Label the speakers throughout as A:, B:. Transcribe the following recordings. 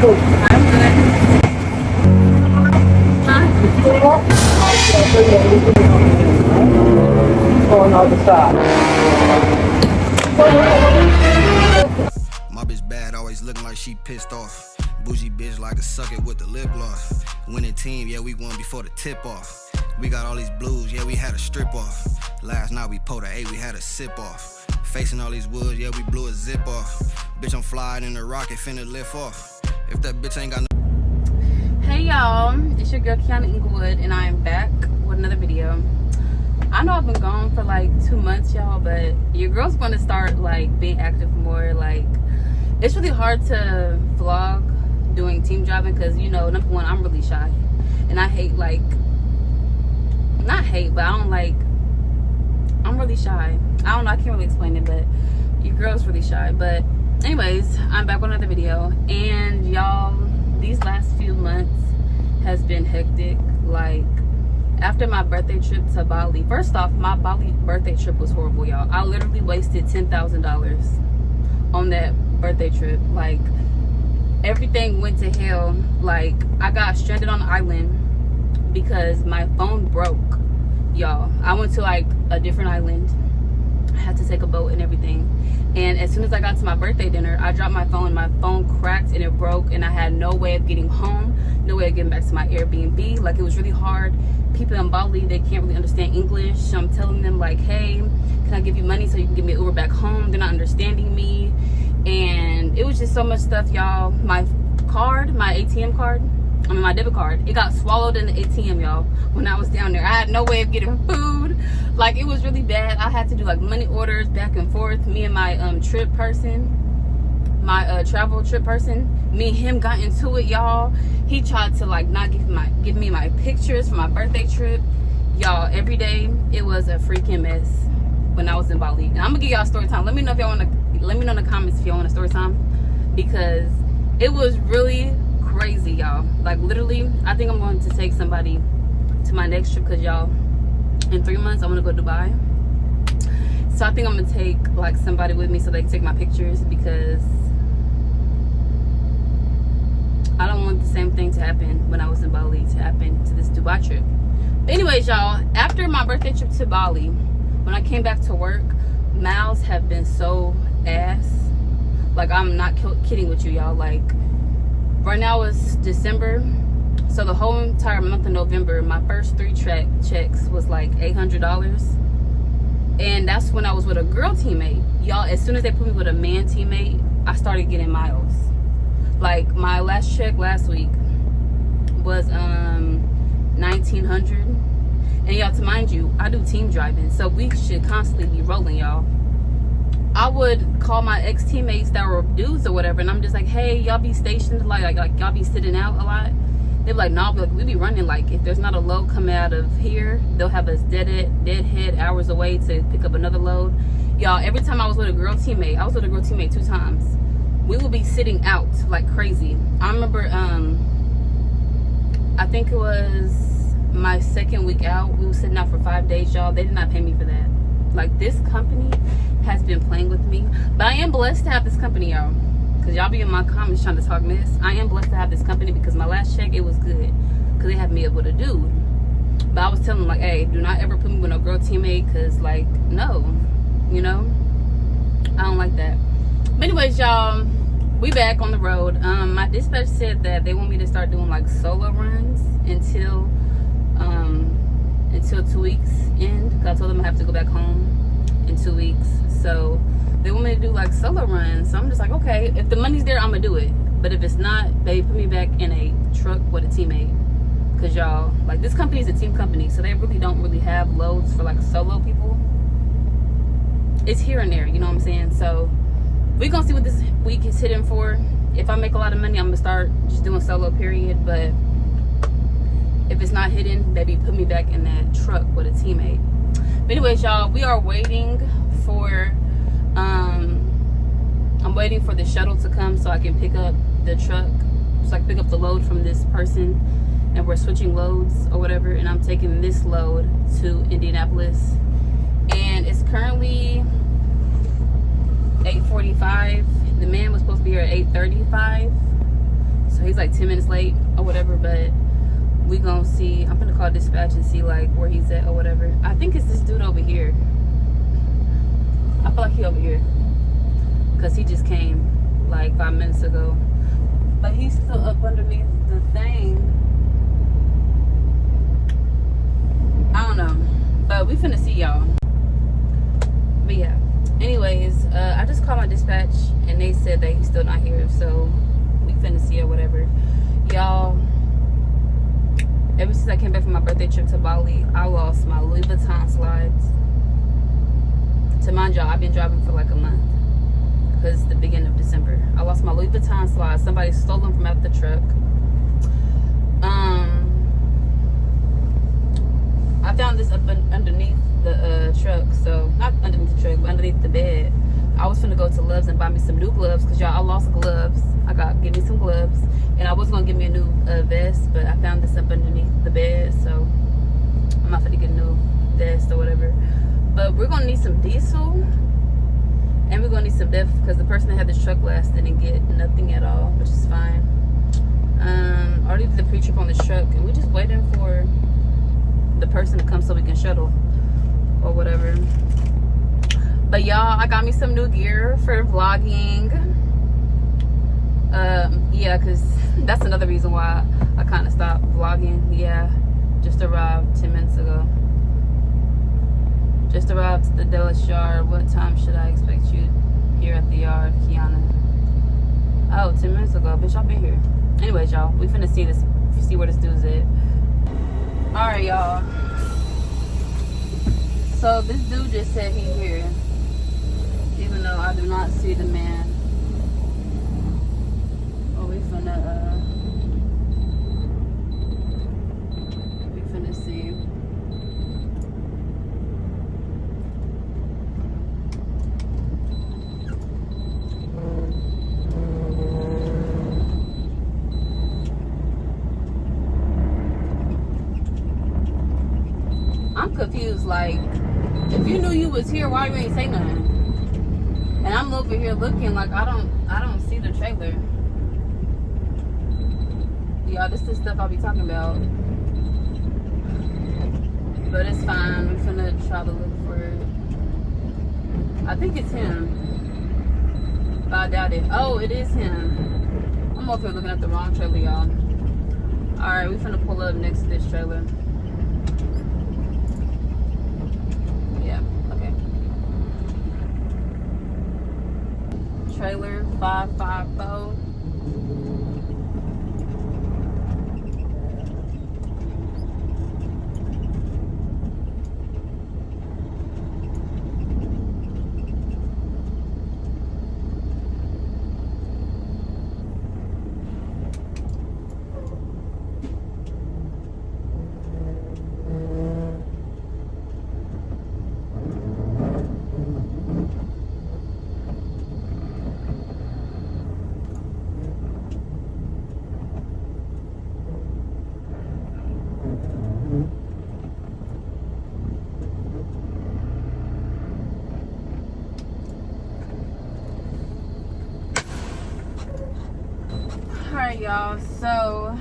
A: I'm good.
B: Going on the side.
C: My bitch bad, always looking like she pissed off. Bougie bitch like a suck it with the lip gloss. Winning team, yeah, we won before the tip off. We got all these blues, yeah, we had a strip off. Last night we pulled a 8, we had a sip off. Facing all these woods, yeah, we blew a zip off. Bitch, I'm flying in the rocket, finna lift off. If that bitch ain't got no...
A: Hey y'all, it's your girl Kiana Inglewood, and I am back with another video. I know I've been gone for like 2 months, y'all, but your girl's gonna start like being active more. Like, it's really hard to vlog doing team driving because, you know, number one, I'm really shy, and I hate, like, not hate, but I don't like, I'm really shy. I don't know, I can't really explain it, but your girl's really shy. But anyways, I'm back with another video, and y'all, these last few months has been hectic. Like, after my birthday trip to Bali, first off, my Bali birthday trip was horrible, y'all. I literally wasted $10,000 on that birthday trip. Like, everything went to hell. Like, I got stranded on the island because my phone broke, y'all. I went to like a different island. I had to take a boat and everything, and as soon as I got to my birthday dinner, I dropped my phone. My phone cracked and it broke, and I had no way of getting home, no way of getting back to my Airbnb. Like, it was really hard. People in Bali, they can't really understand English, so I'm telling them like, hey, can I give you money so you can give me an Uber back home? They're not understanding me, and it was just so much stuff, y'all. My card, my ATM card, I mean my debit card, it got swallowed in the ATM, y'all, when I was down there. I had no way of getting food. Like, it was really bad. I had to do like money orders back and forth. Me and my trip person, my travel trip person, me and him got into it, y'all. He tried to like not give me my pictures for my birthday trip, y'all. Every day it was a freaking mess when I was in Bali. And I'm gonna give y'all story time. Let me know if y'all want to, let me know in the comments if y'all want a story time, because it was really crazy, y'all. Like, literally, I think I'm going to take somebody to my next trip, because y'all, in 3 months I want to go to Dubai. So I think I'm gonna take like somebody with me so they can take my pictures, because I don't want the same thing to happen when I was in Bali to happen to this Dubai trip. But anyways, y'all, after my birthday trip to Bali, when I came back to work, miles have been so ass. Like, I'm not kidding with you, y'all. Like, right now it's December, so the whole entire month of November, my first 3 checks was like $800, and that's when I was with a girl teammate, y'all. As soon as they put me with a man teammate, I started getting miles. Like, my last check last week was $1,900, and y'all, to mind you, I do team driving, so we should constantly be rolling, y'all. I would call my ex-teammates that were dudes or whatever, and I'm just like, hey, y'all be stationed, like y'all be sitting out a lot? They're like, nah, like, we be running. Like, if there's not a load coming out of here, they'll have us deadhead hours away to pick up another load. Y'all, every time I was with a girl teammate, I was with a girl teammate 2 times, we would be sitting out like crazy. I remember, I think it was my second week out, we were sitting out for 5 days, y'all. They did not pay me for that. Like, this company has been playing with me, but I am blessed to have this company, y'all, because y'all be in my comments trying to talk mess. I am blessed to have this company, because my last check, it was good, because they had me up with a dude. But I was telling them, like, hey, do not ever put me with a girl teammate, because, like, no, you know, I don't like that. But anyways, y'all, we back on the road. My dispatch said that they want me to start doing like solo runs until 2 weeks end, because I told them I have to go back home in 2 weeks. So they want me to do like solo runs. So I'm just like, okay, if the money's there, I'm gonna do it. But if it's not, they put me back in a truck with a teammate, because y'all, like, this company is a team company, so they really don't really have loads for like solo people. It's here and there, you know what I'm saying? So we're gonna see what this week is hitting for. If I make a lot of money, I'm gonna start just doing solo, period. But if it's not hidden, baby, put me back in that truck with a teammate. But anyways, y'all, we are waiting for I'm waiting for the shuttle to come so I can pick up the truck, so I can pick up the load from this person, and we're switching loads or whatever, and I'm taking this load to Indianapolis, and it's currently 8:45. The man was supposed to be here at 8:35, like 10 minutes late or whatever, but we gonna see. I'm gonna call dispatch and see like where he's at or whatever. I think it's this dude over here. I feel like he over here because he just came like 5 minutes ago, but he's still up underneath the thing. I don't know, but we finna see y'all. But yeah, anyways, I just called my dispatch and they said that he's still not here, so we finna see or whatever. Y'all, ever since I came back from my birthday trip to Bali, I lost my Louis Vuitton slides. To mind y'all, I've been driving for like a month because it's the beginning of December. I lost my Louis Vuitton slides. Somebody stole them from out the truck. I found this up underneath the truck, so not underneath the truck, but underneath the bed. I was finna go to Love's and buy me some new gloves because y'all, I lost gloves. I got give me some gloves, and I was gonna give me a new vest, but I found this up underneath the bed, so I'm not finna get a new vest or whatever. But we're gonna need some diesel, and we're gonna need some depth because the person that had this truck last didn't get nothing at all, which is fine. Already did the pre-trip on this truck, and we're just waiting for the person to come so we can shuttle or whatever. But y'all, I got me some new gear for vlogging. Yeah, because that's another reason why I kind of stopped vlogging. Yeah, just arrived 10 minutes ago. Just arrived to the Dallas yard. What time should I expect you here at the yard, Kiana? Oh, 10 minutes ago. Bitch, I've been here. Anyways, y'all, we finna see where this dude's at. Alright, y'all. So this dude just said he here, even though I do not see the man. Oh, we finna see. I'm confused, like, if you knew you was here, why you ain't say nothing? And I'm over here looking like I don't see the trailer. Y'all, this is stuff I'll be talking about. But it's fine. We're finna try to look for it. I think it's him. But I doubt it. Oh, it is him. I'm over here looking at the wrong trailer, y'all. Alright, we finna pull up next to this trailer. Trailer 554. Alright, y'all, so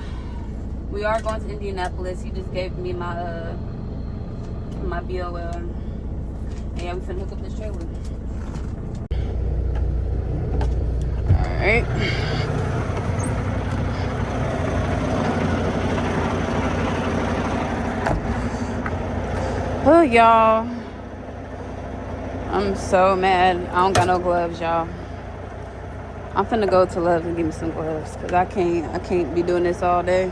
A: we are going to Indianapolis. He just gave me my my BOL, and yeah, we finna hook up this trailer. Alright. Oh, y'all, I'm so mad. I don't got no gloves, y'all. I'm finna go to Love's and give me some gloves because I can't be doing this all day.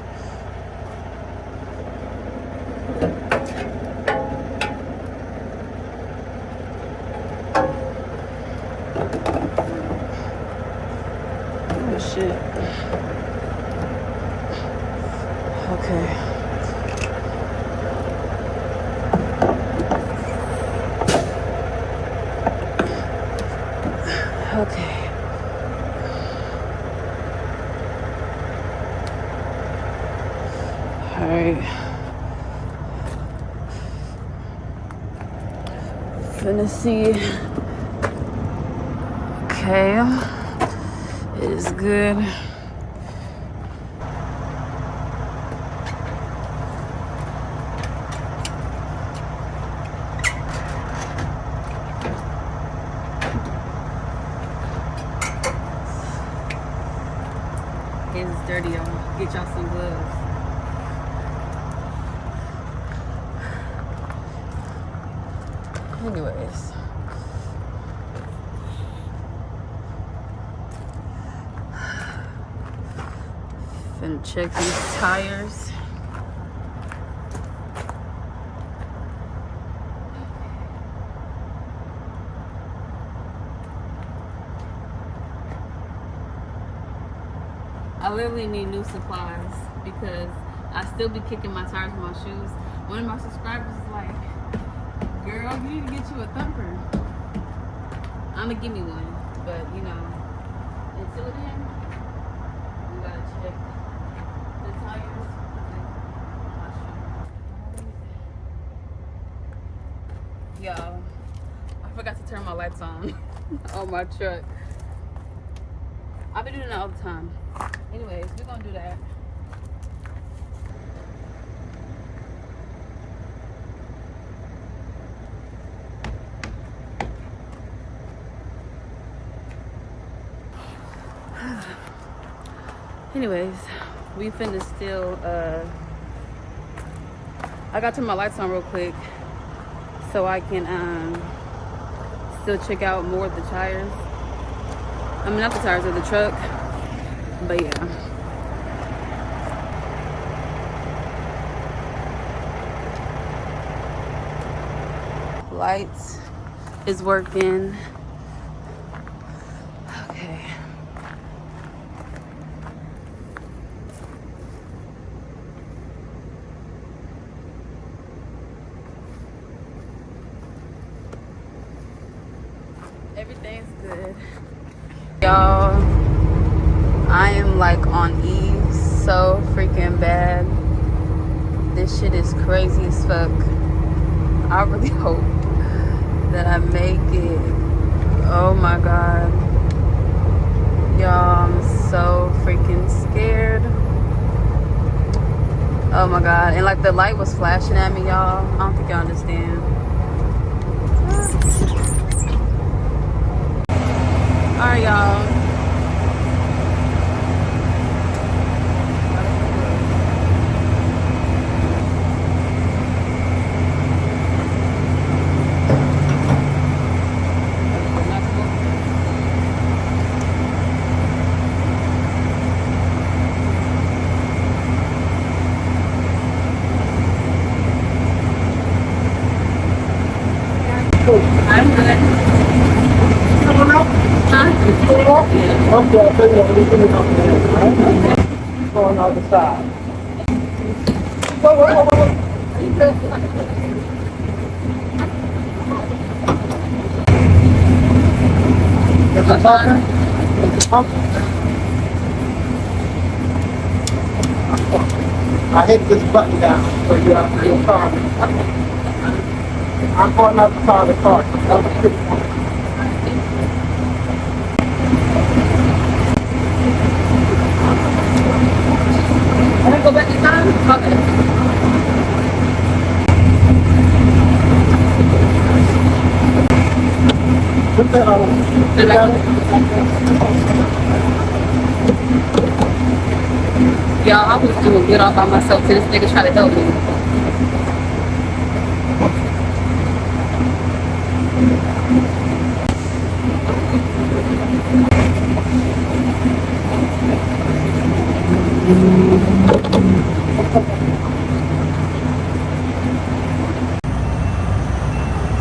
A: Oh shit. Okay. Okay. Alright. Finna see. Okay. It is good. Hands is dirty, y'all. Get y'all some gloves. Anyways. Finna check these tires. I literally need new supplies because I still be kicking my tires with my shoes. One of my subscribers is like, girl, you need to get you a thumper. I'ma give me one, but you know, until then, we gotta check the tires. Y'all, I forgot to turn my lights on on my truck. I've been doing that all the time. Anyways, we're gonna do that. Anyways, we finna still I got to turn my lights on real quick so I can still check out more of the tires. I mean, not the tires of the truck, but yeah. Lights is working. Okay. Everything's good. Y'all, I am like on E so freaking bad. This shit is crazy as fuck. I really hope that I make it. Oh my god. Y'all, I'm so freaking scared. Oh my god. And like the light was flashing at me, y'all. I don't think y'all understand. Alright, y'all. I'm good.
B: Okay, I think everything is okay. Go on the other side. Whoa. Is it talking? I hit this button down so you have to car. I'm going out the side of the car.
A: Can I go back in time? Okay.
B: Put that on.
A: Y'all, I was doing good all by myself till this nigga tried to help me.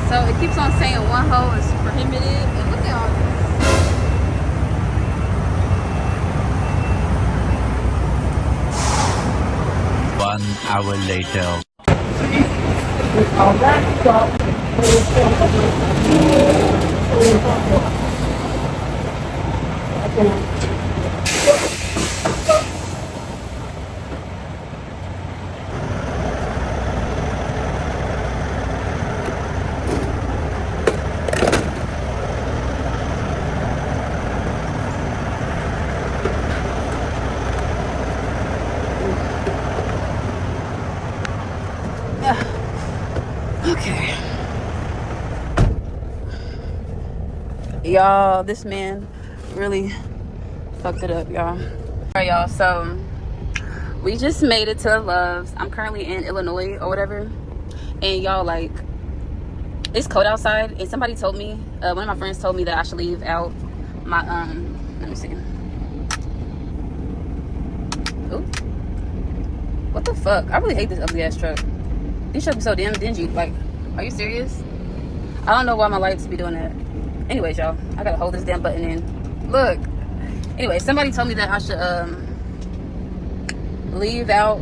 A: So it keeps on saying one hole is prohibited, and look at all this.
D: 1 hour later.
A: Okay. Y'all, this man really fucked it up, y'all. Alright, y'all, so we just made it to Love's. I'm currently in Illinois or whatever, and y'all, like, it's cold outside, and somebody told me, one of my friends told me that I should leave out my let me see. Ooh. What the fuck? I really hate this ugly ass truck. These trucks be so damn dingy. Like, are you serious? I don't know why my lights be doing that. Anyways, y'all, I gotta hold this damn button in. Look. Anyway, somebody told me that I should leave out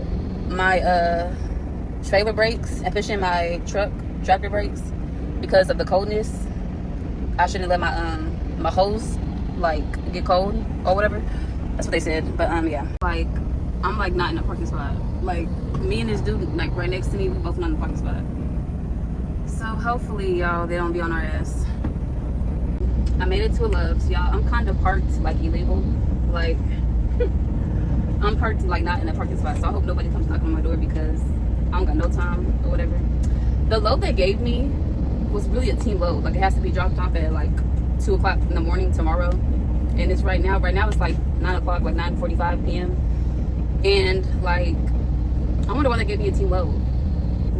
A: my trailer brakes and push in my tractor brakes because of the coldness. I shouldn't let my my hose like get cold or whatever. That's what they said. But yeah, like, I'm like not in a parking spot. Like, me and this dude like right next to me, we both not in the parking spot. So hopefully, y'all, they don't be on our ass. I made it to a Love's, y'all. I'm kind of parked like illegal. Like, I'm parked like not in a parking spot. So I hope nobody comes knocking on my door because I don't got no time or whatever. The load they gave me was really a team load. Like, it has to be dropped off at like 2 o'clock in the morning tomorrow. And it's right now it's like 9 o'clock, like 9:45 p.m. And like, I wonder why they gave me a team load.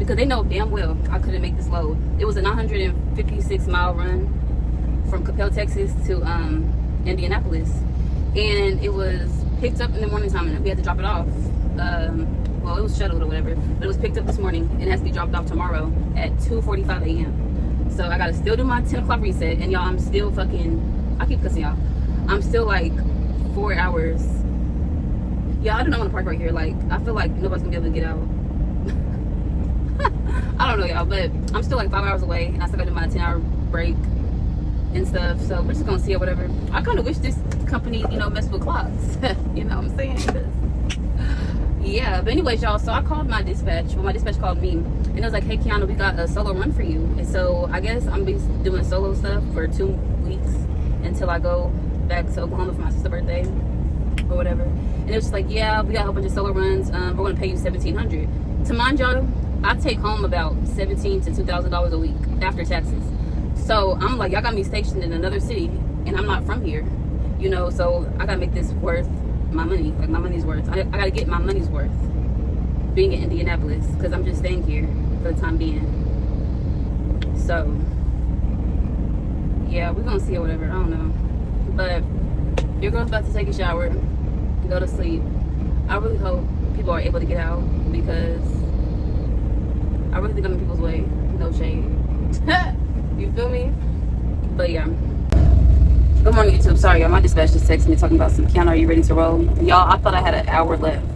A: Because they know damn well I couldn't make this load. It was a 956-mile run from Capel, Texas to Indianapolis. And it was picked up in the morning time and we had to drop it off. Well, it was shuttled or whatever, but it was picked up this morning and it has to be dropped off tomorrow at 2:45 a.m. So I gotta still do my 10 o'clock reset, and y'all, I'm still fucking, I keep cussing y'all. I'm still like 4 hours. Yeah, I do not want to park right here. Like, I feel like nobody's gonna be able to get out. I don't know, y'all, but I'm still like 5 hours away, and I still gotta do my 10-hour break and stuff. So we're just gonna see or whatever. I kind of wish this company, you know, messed with clocks. You know what I'm saying? Yeah, but anyways, y'all, so I called my dispatch. Well, my dispatch called me, and it was like, hey, Kiana, we got a solo run for you. And so I guess I'm doing solo stuff for 2 weeks until I go back to Oklahoma for my sister's birthday or whatever. And it was just like, yeah, we got a whole bunch of solo runs. We're gonna pay you $1,700. To mind y'all, I take home about $1,700 to $2,000 a week after taxes. So I'm like, y'all got me stationed in another city, and I'm not from here, you know. So I gotta make this worth my money. Like, my money's worth. I gotta get my money's worth being in Indianapolis, because I'm just staying here for the time being. So yeah, we're gonna see or whatever. I don't know, but your girl's about to take a shower and go to sleep. I really hope people are able to get out, because I really think I'm in people's way. No shade. You feel me? But yeah. Good morning, YouTube. Sorry, y'all. My dispatch just texted me talking about some, Kiana, are you ready to roll? Y'all, I thought I had an hour left.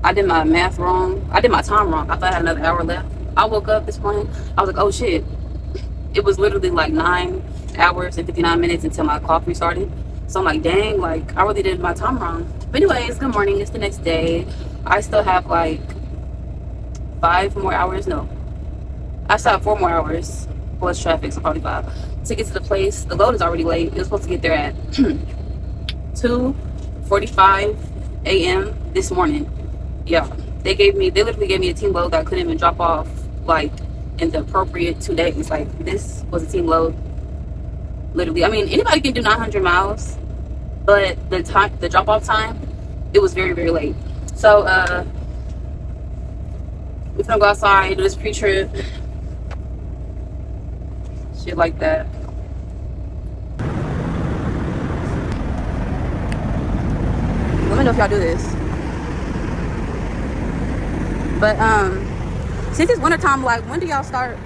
A: I did my math wrong. I did my time wrong. I thought I had another hour left. I woke up this morning. I was like, oh shit. It was literally like 9 hours and 59 minutes until my clock restarted. So I'm like, dang, like, I really did my time wrong. But anyways, good morning. It's the next day. I still have like 5 more hours. No. I still have 4 more hours. Plus traffic, so probably 5. To get to the place. The load is already late. It was supposed to get there at 2:45 a.m. this morning. Yeah, they literally gave me a team load that I couldn't even drop off like in the appropriate 2 days. Like, this was a team load. Literally, I mean, anybody can do 900 miles, but the drop off time, it was very, very late. So we're gonna go outside, do this pre-trip, shit like that. Let me know if y'all do this. But since it's winter time, like, when do y'all start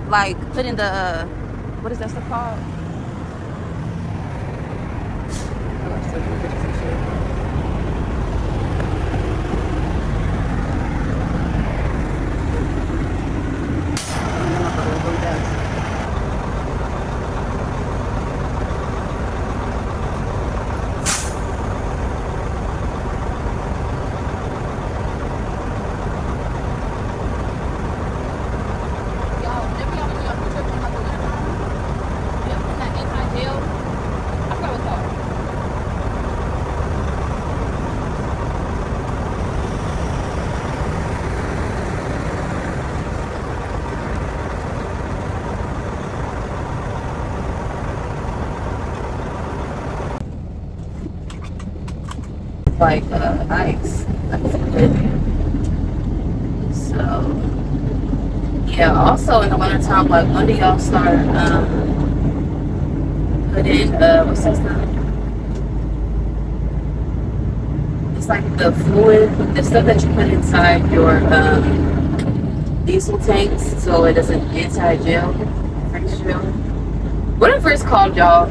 A: like putting the what is that stuff called? like ice. That's good. So yeah. Also in the wintertime, like when do y'all start putting what's that stuff? It's like the fluid, the stuff that you put inside your diesel tanks, so it doesn't anti-gel, freeze gel, whatever it's called, y'all.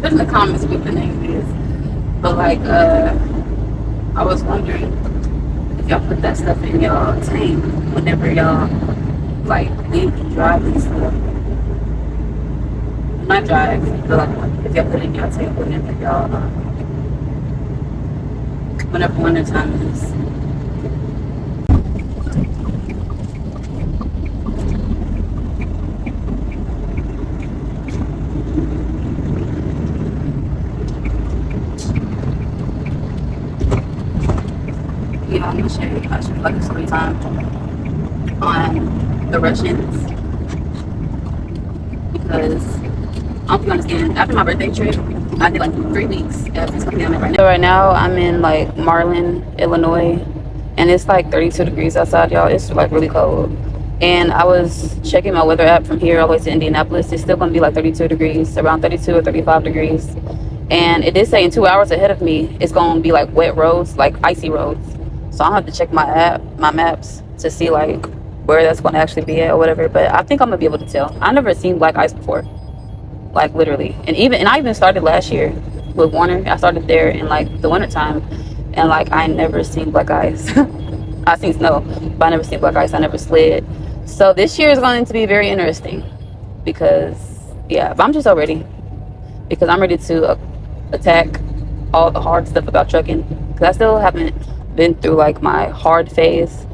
A: Put in the comments what the name is. But like, I was wondering if y'all put that stuff in y'all tank whenever y'all like leave to drive and stuff. Not drive, but like if y'all put it in y'all tank whenever y'all, whenever winter time is. Yeah, I'm gonna show you. I should like a story time on the Russians because I don't think you understand. After my birthday trip, I did like 3 weeks at this company I'm in right now. So right now I'm in like Marlin, Illinois, and it's like 32 degrees outside, y'all. It's like really cold. And I was checking my weather app from here all the way to Indianapolis. It's still gonna be like 32 degrees, around 32 or 35 degrees. And it did say in 2 hours ahead of me, it's gonna be like wet roads, like icy roads. So I'll have to check my app, my maps, to see like where that's gonna actually be at or whatever. But I think I'm gonna be able to tell. I've never seen black ice before, like literally. And I even started last year with Warner. I started there in like the winter time, and like I never seen black ice. I seen snow, but I never seen black ice. I never slid. So this year is going to be very interesting because yeah, but I'm just so ready because I'm ready to attack all the hard stuff about trucking because I still haven't been through like my hard phase.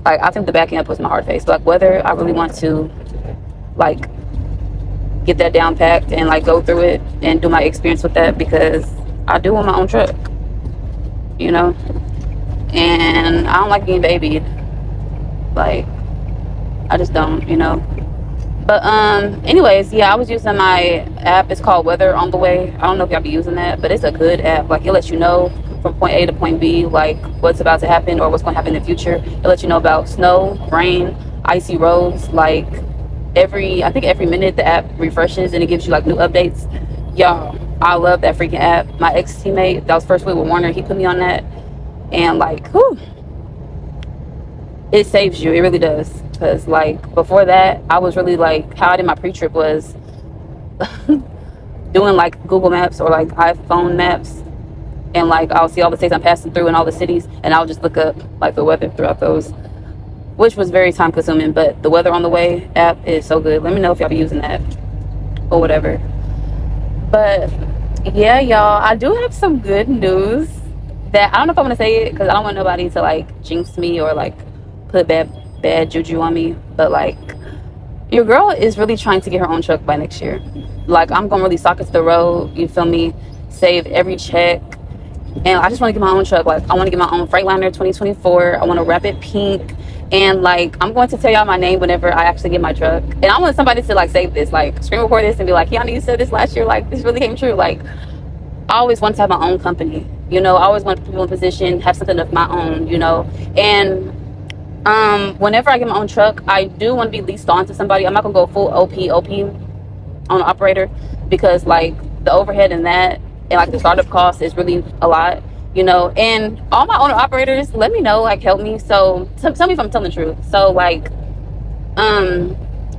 A: Like I think the back end was my hard phase, but like whether I really want to like get that down packed and like go through it and do my experience with that because I do want my own truck, you know, and I don't like being babied. Like I just don't, you know. But anyways, yeah, I was using my app. It's called Weather on the Way. I don't know if y'all be using that, but it's a good app. Like it lets you know from point A to point B, like what's about to happen or what's going to happen in the future. It lets you know about snow, rain, icy roads. Like I think every minute the app refreshes and it gives you like new updates. Y'all, I love that freaking app. My ex-teammate that was first with Warner, he put me on that, and like, whew, it saves you. It really does. Because like before that, I was really like, how I did my pre-trip was doing like Google Maps or like iPhone maps, and like I'll see all the states I'm passing through and all the cities, and I'll just look up like the weather throughout those, which was very time consuming. But the Weather on the Way app is so good. Let me know if y'all be using that or whatever. But yeah, y'all, I do have some good news that I don't know if I'm gonna say it because I don't want nobody to like jinx me or like put bad juju on me, but like your girl is really trying to get her own truck by next year. Like I'm gonna really sock it to the road, you feel me, save every check, and I just want to get my own truck. Like I want to get my own Freightliner 2024. I want to wrap it pink, and like I'm going to tell y'all my name whenever I actually get my truck. And I want somebody to like save this, like screen record this and be like, Kiana, you said this last year, like this really came true. Like I always want to have my own company, you know. I always want to put people in position, have something of my own, you know. And whenever I get my own truck, I do want to be leased on to somebody. I'm not gonna go full OP on an operator because like the overhead and that and like the startup cost is really a lot, you know. And all my owner operators, let me know, like help me. So tell me if I'm telling the truth. So like,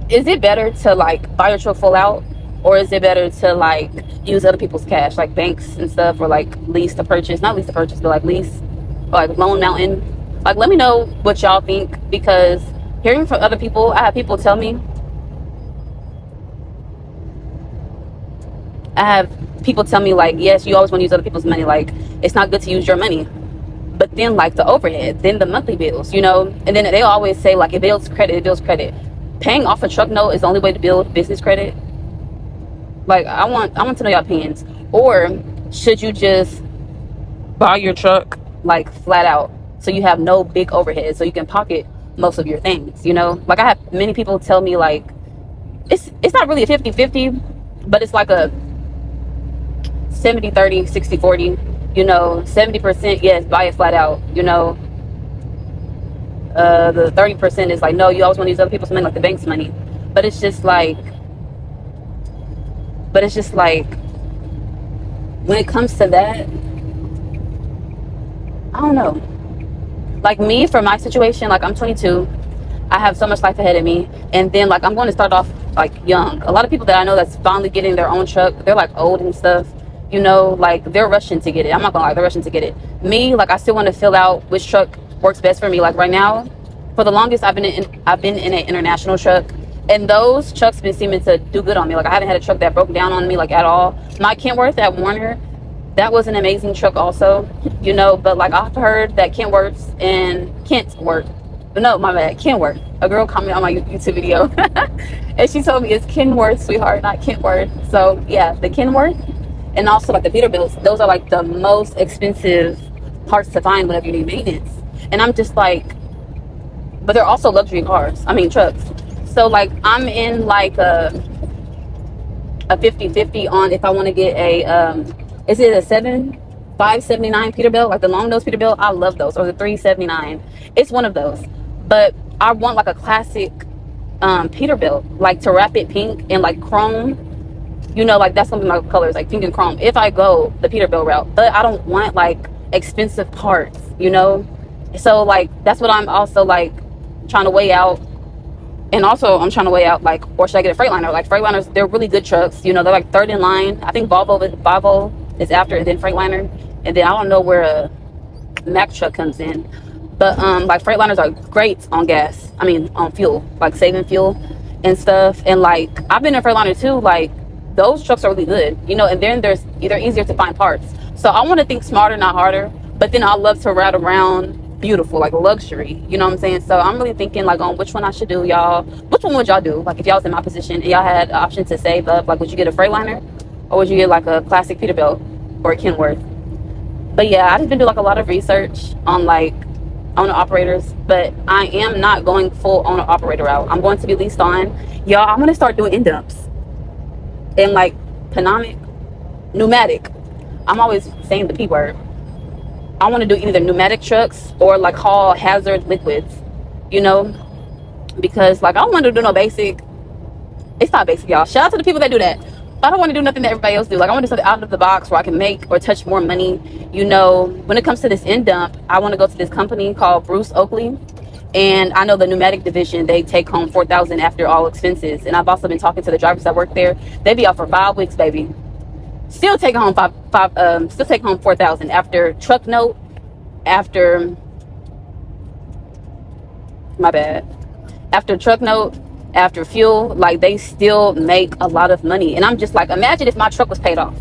A: is it better to like buy your truck full out, or is it better to like use other people's cash, like banks and stuff, or like lease to purchase? Not lease to purchase, but like lease, or like loan mountain. Like, let me know what y'all think, because hearing from other people, I have people tell me, like, yes, you always want to use other people's money. Like, it's not good to use your money. But then, like, the overhead, then the monthly bills, you know? And then they always say, like, it builds credit. Paying off a truck note is the only way to build business credit. Like, I want to know your opinions. Or should you just buy your truck, like, flat out? So you have no big overhead, so you can pocket most of your things, you know? Like I have many people tell me like, it's not really a 50-50, but it's like a 70-30, 60-40, You know, 70%, yes, buy it flat out. You know, the 30% is like, no, you always want to use other people's money, like the bank's money. But it's just like, when it comes to that, I don't know. Like me, for my situation, like I'm 22. I have so much life ahead of me. And then like I'm going to start off like young. A lot of people that I know that's finally getting their own truck, they're like old and stuff. You know, like they're rushing to get it. I'm not gonna lie, they're rushing to get it. Me, like I still want to fill out which truck works best for me. Like right now, for the longest I've been in an international truck. And those trucks been seeming to do good on me. Like I haven't had a truck that broke down on me like at all. My Kentworth at Warner, that was an amazing truck also, you know, but like I've heard that Kentworth, a girl commented on my YouTube video and she told me it's Kenworth, sweetheart, not Kentworth. So yeah, the Kenworth and also like the Peterbilts, those are like the most expensive parts to find whenever you need maintenance. And I'm just like, but they're also luxury trucks. So like I'm in like a 50-50 on if I want to get a is it a 579 Peterbilt, like the long nose Peterbilt? I love those. Or the 379. It's one of those. But I want like a classic Peterbilt, like to wrap it pink and like chrome. You know, like that's gonna be my colors, like pink and chrome, if I go the Peterbilt route. But I don't want like expensive parts, you know? So like that's what I'm also like trying to weigh out. And also I'm trying to weigh out like, or should I get a Freightliner? Like Freightliners, they're really good trucks. You know, they're like third in line. I think Volvo is after, and then Freightliner. And then I don't know where a Mack truck comes in. But like Freightliners are great on gas. On fuel, like saving fuel and stuff. And like I've been in Freightliner too. Like those trucks are really good, you know. And then they're easier to find parts. So I want to think smarter, not harder. But then I love to ride around beautiful, like luxury, you know what I'm saying? So I'm really thinking like on which one I should do, y'all. Which one would y'all do? Like if y'all was in my position and y'all had the option to save up, like would you get a Freightliner or would you get like a classic Peterbilt or a Kenworth? But yeah, I just been doing like a lot of research on like owner operators, but I am not going full owner operator route. I'm going to be leased on. Y'all, I'm gonna start doing end dumps and like pneumatic. I'm always saying the P word. I want to do either pneumatic trucks or like haul hazard liquids, you know, because like I don't want to do no basic. It's not basic, y'all. Shout out to the people that do that. But I don't want to do nothing that everybody else do. Like I want to do something out of the box where I can make or touch more money. You know, when it comes to this end dump, I want to go to this company called Bruce Oakley. And I know the pneumatic division, they take home $4,000 after all expenses. And I've also been talking to the drivers that work there. They be out for 5 weeks, baby. Still take home $4,000 after truck note, after truck note, after fuel. Like they still make a lot of money. And I'm just like, imagine if my truck was paid off.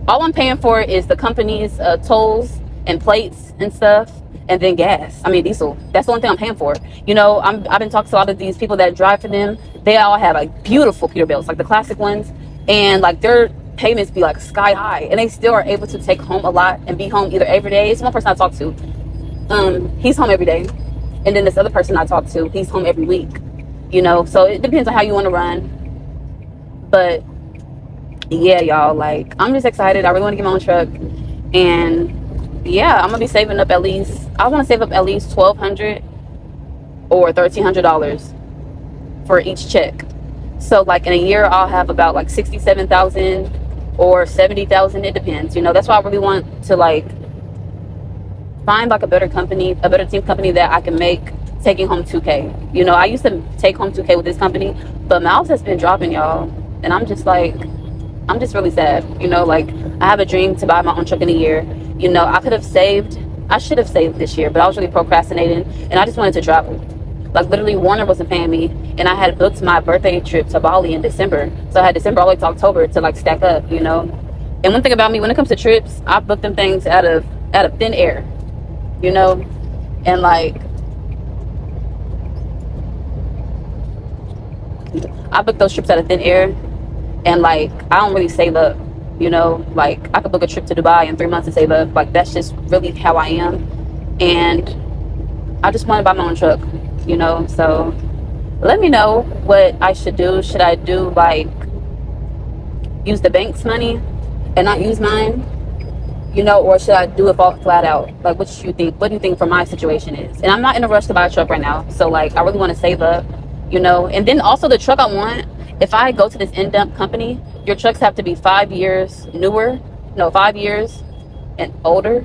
A: All I'm paying for is the company's tolls and plates and stuff, and then gas. Diesel. That's the only thing I'm paying for. You know, I've been talking to a lot of these people that drive for them. They all have like beautiful Peterbilts, like the classic ones, and like their payments be like sky high, and they still are able to take home a lot and be home either every day. It's one person I talk to, he's home every day, and then this other person I talk to, he's home every week, you know. So it depends on how you want to run. But yeah, y'all, like I'm just excited. I really want to get my own truck, and yeah, I'm gonna be saving up at least, I want to save up at least $1,200 or $1,300 for each check. So like in a year I'll have about like 67,000 or 70,000, it depends, you know. That's why I really want to like find like a better team company that I can make taking home 2K. You know, I used to take home 2K with this company, but miles has been dropping, y'all, and I'm just really sad, you know. Like I have a dream to buy my own truck in a year. You know, I should have saved this year, but I was really procrastinating, and I just wanted to travel. Like literally Warner wasn't paying me, and I had booked my birthday trip to Bali in December. So I had December all the way to October to like stack up, you know. And one thing about me, when it comes to trips, I book them things out of thin air, you know. And like I book those trips out of thin air, and like I don't really save up, you know. Like I could book a trip to Dubai in 3 months and save up. Like that's just really how I am. And I just want to buy my own truck, you know. So let me know what I should do. Should I do like use the bank's money and not use mine, you know, or should I do it all flat out? Like, what do you think? What do you think for my situation is? And I'm not in a rush to buy a truck right now, so like, I really want to save up, you know. And then also the truck I want, if I go to this in-depth company, your trucks have to be 5 years newer, no, 5 years and older.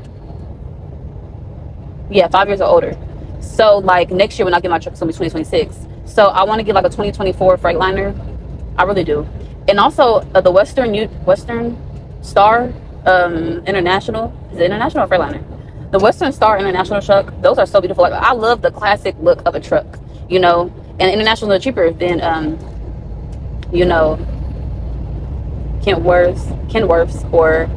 A: Yeah, 5 years or older. So like next year when I get my truck, it's gonna be 2026. So I want to get like a 2024 Freightliner. I really do. And also the Western Star International. Is it International or Freightliner? The Western Star International truck. Those are so beautiful. Like, I love the classic look of a truck. You know, and International are cheaper than you know, Kenworths or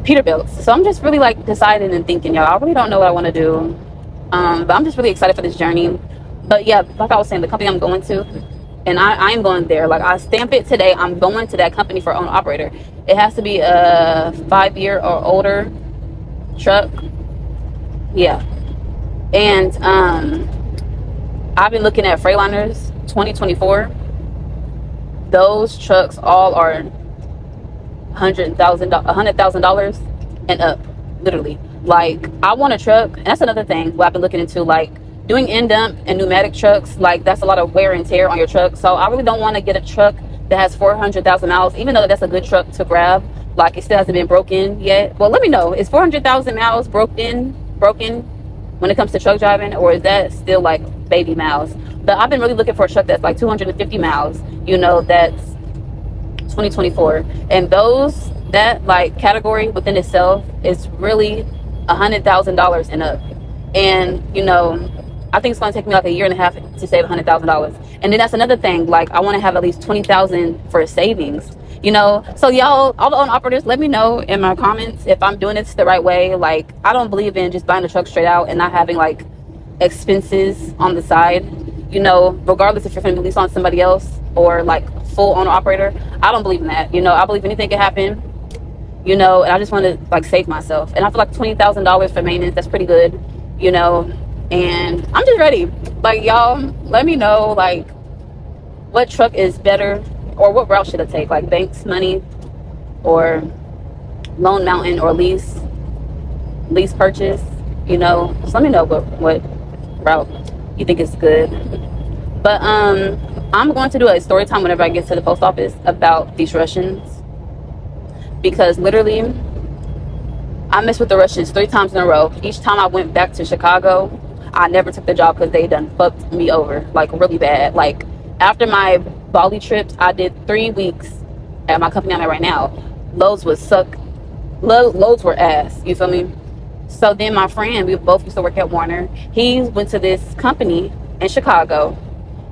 A: Peterbilt. So I'm just really like deciding and thinking, y'all. I really don't know what I want to do, but I'm just really excited for this journey. But yeah, like I was saying, the company I'm going to, and I am going there. Like, I stamp it today. I'm going to that company for owner operator. It has to be a 5 year or older truck. Yeah, and I've been looking at Freightliners 2024. Those trucks all are $100,000 and up, literally. Like, I want a truck, and that's another thing what I've been looking into, like doing in-dump and pneumatic trucks. Like, that's a lot of wear and tear on your truck. So I really don't want to get a truck that has 400,000 miles, even though that's a good truck to grab. Like, it still hasn't been broken yet. Well, let me know, is 400,000 miles broken when it comes to truck driving, or is that still like baby miles? But I've been really looking for a truck that's like 250 miles, you know, that's 2024. And that like category within itself is really $100,000 and up. And, you know, I think it's going to take me like a year and a half to save $100,000. And then that's another thing. Like, I want to have at least 20,000 for savings, you know. So y'all, all the owner operators, let me know in my comments if I'm doing this the right way. Like, I don't believe in just buying the truck straight out and not having like expenses on the side, you know, regardless if you're going to lease on somebody else or like full owner operator. I don't believe in that. You know, I believe anything can happen, you know, and I just want to like save myself. And I feel like $20,000 for maintenance, that's pretty good, you know. And I'm just ready. Like, y'all, let me know like what truck is better, or what route should I take, like Banks money or Loan Mountain or lease purchase, you know. So let me know what route you think is good. But I'm going to do a story time whenever I get to the post office about these Russians, because literally I messed with the Russians 3 times in a row. Each time I went back to Chicago, I never took the job because they done fucked me over like really bad. Like, after my Bali trips, I did 3 weeks at my company I'm at right now. Loads would suck. Loads were ass, you feel me? So then my friend, we both used to work at Warner, he went to this company in Chicago,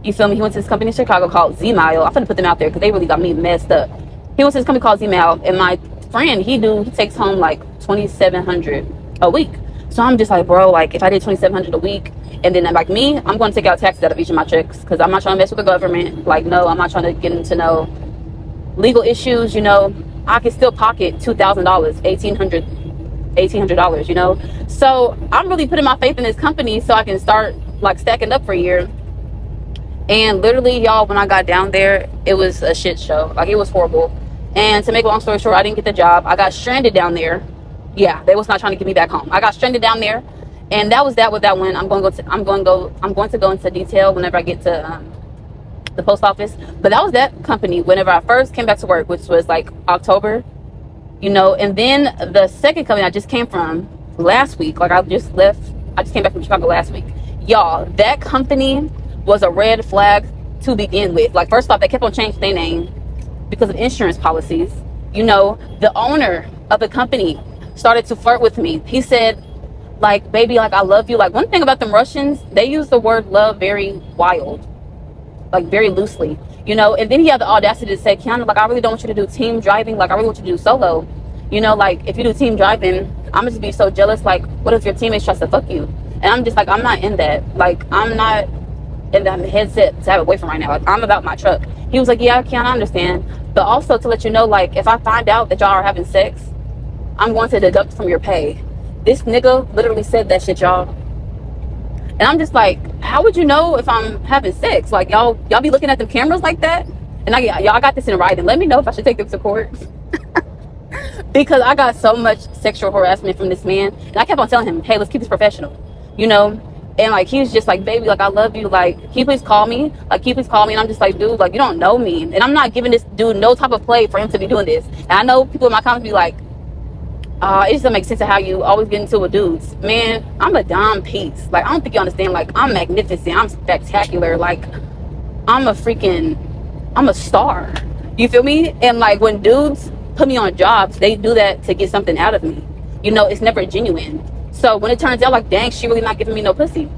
A: you feel me? He went to this company in Chicago called Z-Mile. I'm gonna put them out there because they really got me messed up. He went to this company called Z-Mile, and my friend, he takes home like $2,700 a week. So I'm just like, bro, like, if I did $2,700 a week, and then like me, I'm going to take out taxes out of each of my checks, because I'm not trying to mess with the government. Like, no, I'm not trying to get into no legal issues, you know. I can still pocket $2,000, $1,800, you know. So I'm really putting my faith in this company so I can start like stacking up for a year. And literally, y'all, when I got down there, it was a shit show. Like, it was horrible. And to make a long story short, I didn't get the job. I got stranded down there. Yeah, they was not trying to get me back home. I got stranded down there, and that was that with that one. I'm going to go into detail whenever I get to the post office. But that was that company whenever I first came back to work, which was like October, you know. And then the second company I just came from last week, like I just came back from Chicago last week. Y'all, that company was a red flag to begin with. Like, first off, they kept on changing their name because of insurance policies. You know, the owner of the company started to flirt with me. He said, like, baby, like, I love you. Like, one thing about them Russians, they use the word love very wild, like very loosely, you know. And then he had the audacity to say, Kiana, like, I really don't want you to do team driving. Like, I really want you to do solo. You know, like, if you do team driving, I'm just be so jealous. Like, what if your teammates tries to fuck you? And I'm just like, I'm not in that. Like, I'm not in that headset to have a boyfriend right now. Like, I'm about my truck. He was like, yeah, Kiana, I understand. But also to let you know, like, if I find out that y'all are having sex, I'm going to deduct from your pay. This nigga literally said that shit, y'all. And I'm just like, how would you know if I'm having sex? Like, y'all be looking at the cameras like that? And y'all got this in writing. Let me know if I should take them to court. because I got so much sexual harassment from this man, and I kept on telling him, hey, let's keep this professional, you know. And like he was just like, baby, like I love you, like can you please call me, like can you please call me? And I'm just like, dude, like you don't know me, and I'm not giving this dude no type of play for him to be doing this. And I know people in my comments be like, it just doesn't make sense of how you always get into with dudes. Man, I'm a dime piece. Like I don't think you understand. Like I'm magnificent, I'm spectacular, like I'm a star. You feel me? And like when dudes put me on jobs, they do that to get something out of me. You know, it's never genuine. So when it turns out like, dang, she really not giving me no pussy,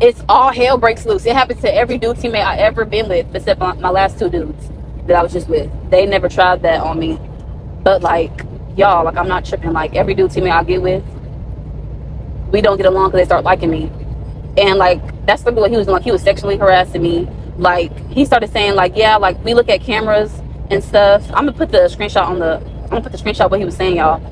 A: it's all hell breaks loose. It happens to every dude teammate I ever been with, except my last 2 dudes that I was just with. They never tried that on me. But like, y'all, like I'm not tripping. Like every dude teammate I get with, we don't get along because they start liking me. And like that's the what he was doing. Like he was sexually harassing me. Like he started saying like, yeah, like we look at cameras and stuff. I'm gonna put the screenshot of what he was saying, y'all,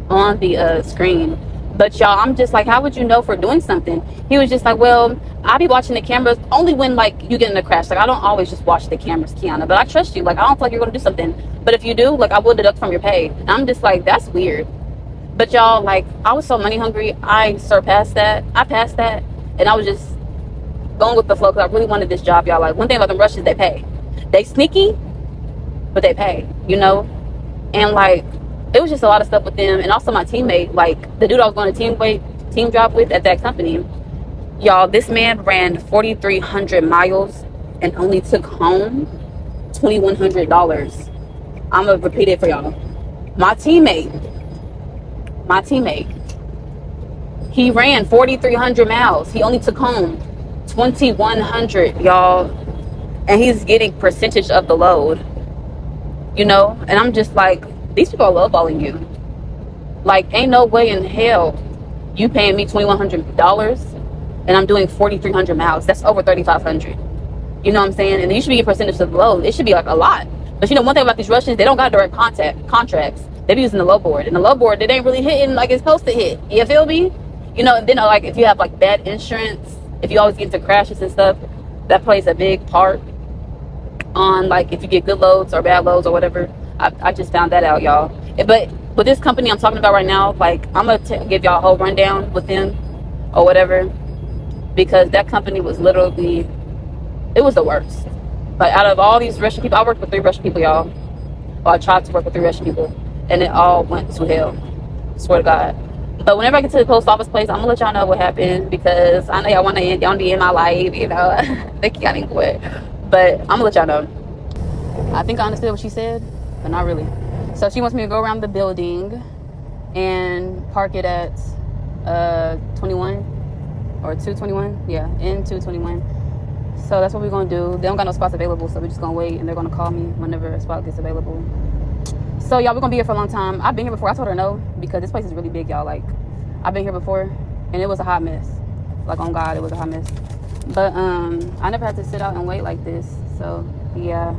A: on the screen. But y'all, I'm just like, how would you know for doing something? He was just like, well, I be watching the cameras only when like you get in a crash. Like I don't always just watch the cameras, Kiana, but I trust you. Like I don't feel like you're gonna do something, but if you do, like I will deduct from your pay. And I'm just like, that's weird. But y'all, like I was so money hungry, I passed that, and I was just going with the flow because I really wanted this job, y'all. Like one thing about them Russians, they pay. They sneaky, but they pay, you know. And like it was just a lot of stuff with them. And also my teammate, like the dude I was going to team job with at that company, y'all, this man ran 4,300 miles and only took home $2,100. I'm gonna repeat it for y'all. My teammate, he ran 4,300 miles. He only took home 2,100, y'all, and he's getting percentage of the load, you know. And I'm just like, these people are lowballing you. Like ain't no way in hell you paying me $2,100 and I'm doing 4,300 miles. That's over 3,500. You know what I'm saying? And you should be a percentage of the load. It should be like a lot. But you know one thing about these Russians, they don't got direct contracts. They be using the low board, and the low board, it ain't really hitting like it's supposed to hit. You feel me? You know, and then like if you have like bad insurance, if you always get into crashes and stuff, that plays a big part on like if you get good loads or bad loads or whatever. I just found that out, y'all. But with this company I'm talking about right now, like I'm gonna give y'all a whole rundown with them or whatever, because that company was literally, it was the worst. Like out of all these Russian people, I worked with 3 Russian people, y'all. Or I tried to work with 3 Russian people, and it all went to hell. Swear to God. But whenever I get to the post office place, I'm gonna let y'all know what happened, because I know y'all want to end my life, you know. Think y'all didn't quit, but I'm gonna let y'all know. I think I understood what she said, but not really. So she wants me to go around the building and park it at 21 or 221. Yeah, in 221. So that's what we're gonna do. They don't got no spots available, so we're just gonna wait, and they're gonna call me whenever a spot gets available. So y'all, we're gonna be here for a long time. I've been here before. I told her no, because this place is really big, y'all. Like I've been here before, and it was a hot mess. Like on God, it was a hot mess. But I never had to sit out and wait like this. So yeah.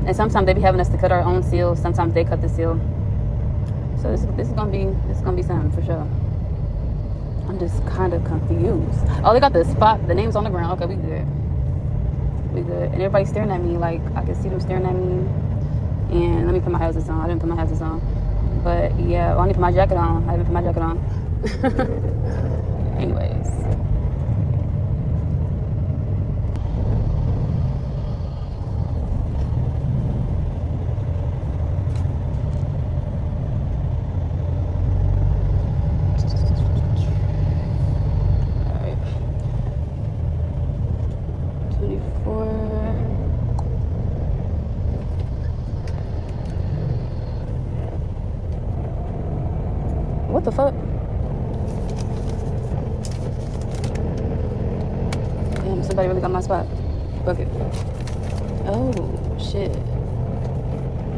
A: And sometimes they be having us to cut our own seals. Sometimes they cut the seal. So this is gonna be something for sure. I'm just kind of confused. Oh, they got the spot, the names on the ground. Okay, we good. And everybody's staring at me. Like I can see them staring at me. And let me put my hazards on. I didn't put my hazards on. But yeah, well, I need to put my jacket on. I haven't put my jacket on. Anyways. What the fuck? Damn, somebody really got my spot. Fuck it. Oh, shit.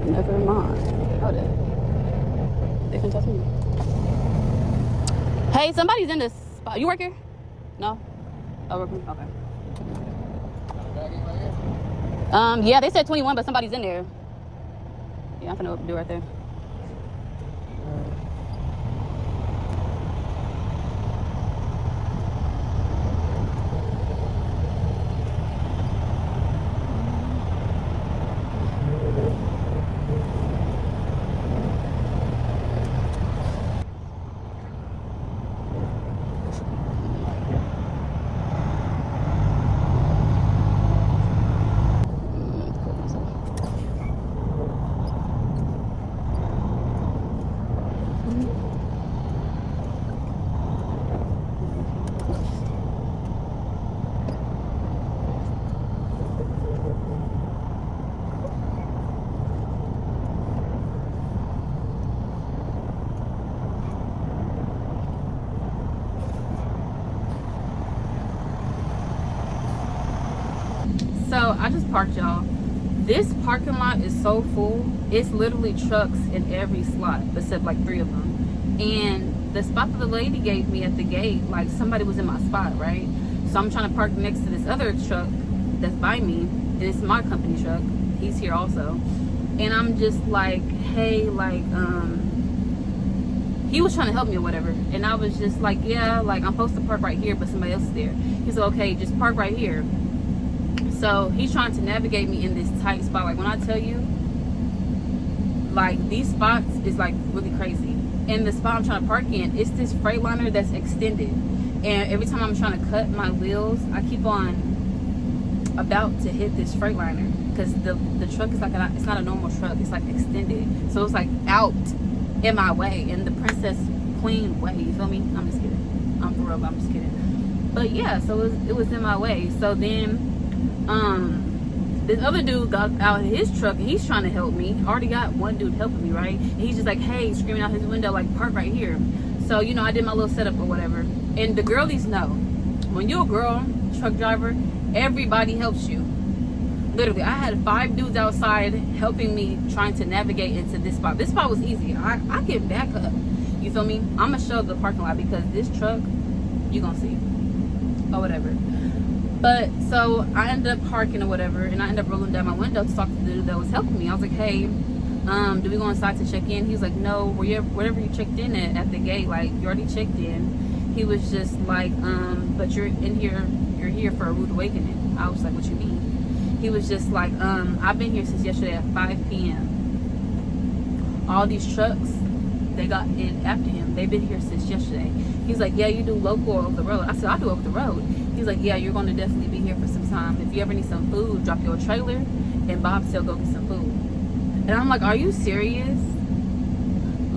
A: Never mind. Hold it. They can talk to me. Hey, somebody's in this spot. You work here? No? Oh, work here? Okay. Yeah, they said 21, but somebody's in there. Yeah, I'm finna do it right there. So I just parked, y'all. This parking lot is so full. It's literally trucks in every slot except like 3 of them. And the spot that the lady gave me at the gate, like somebody was in my spot, right? So I'm trying to park next to this other truck that's by me, and it's my company truck. He's here also. And I'm just like, hey, like, he was trying to help me or whatever. And I was just like, yeah, like I'm supposed to park right here, but somebody else is there. He said, okay, just park right here. So he's trying to navigate me in this tight spot. Like when I tell you, like these spots is like really crazy. And the spot I'm trying to park in, it's this Freightliner that's extended. And every time I'm trying to cut my wheels, I keep on about to hit this Freightliner. Because the truck is like, it's not a normal truck. It's like extended. So it's like out in my way. In the Princess Queen way. You feel me? I'm just kidding. I'm for real, but I'm just kidding. But yeah, so it was in my way. So then this other dude got out of his truck and he's trying to help me. Already got one dude helping me, right? And he's just like, hey, screaming out his window, like, park right here. So, you know, I did my little setup or whatever. And the girlies know, when you're a girl truck driver, everybody helps you. Literally, I had 5 dudes outside helping me, trying to navigate into this spot. This spot was easy. I get back up. You feel me? I'm going to show the parking lot because this truck, you're going to see. Or whatever. But so I ended up parking or whatever, and I ended up rolling down my window to talk to the dude that was helping me. I was like, hey, do we go inside to check in? He was like, no, wherever you checked in at the gate, like you already checked in. He was just like, but you're here for a rude awakening. I was like, what you mean? He was just like, I've been here since yesterday at 5 p.m. All these trucks, they got in after him. They've been here since yesterday. He's like, yeah, you do local or over the road. I said, I do over the road. He's like, yeah, you're going to definitely be here for some time. If you ever need some food, drop your trailer and Bob said go get some food. And I'm like, are you serious?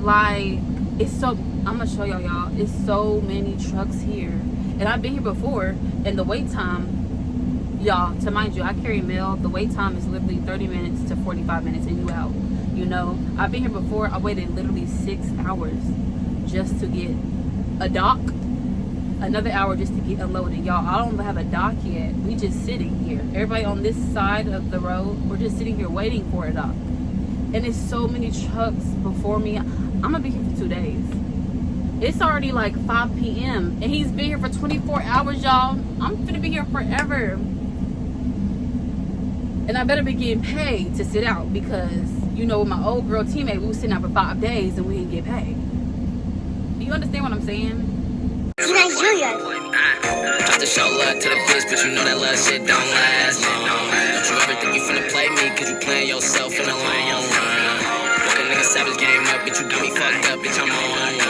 A: Like, it's so, I'm going to show y'all, it's so many trucks here. And I've been here before, and the wait time, y'all, to mind you, I carry mail. The wait time is literally 30 minutes to 45 minutes and you out. You know, I've been here before. I waited literally 6 hours just to get a dock. Another hour just to get unloaded. Y'all, I don't have a dock yet. We just sitting here. Everybody on this side of the road, we're just sitting here waiting for a dock. And there's so many trucks before me. I'm gonna be here for 2 days. It's already like 5 p.m. and he's been here for 24 hours, y'all. I'm gonna be here forever. And I better be getting paid to sit out because, you know, with my old girl teammate, we was sitting out for 5 days and we didn't get paid. Do you understand what I'm saying?
E: Try to show love to the bitch, but you know that love shit don't last long. Don't you ever think you finna play me, cause you playing yourself in the long run. Fuck a nigga savage game up, bitch, you got me fucked up, bitch, I'm on one.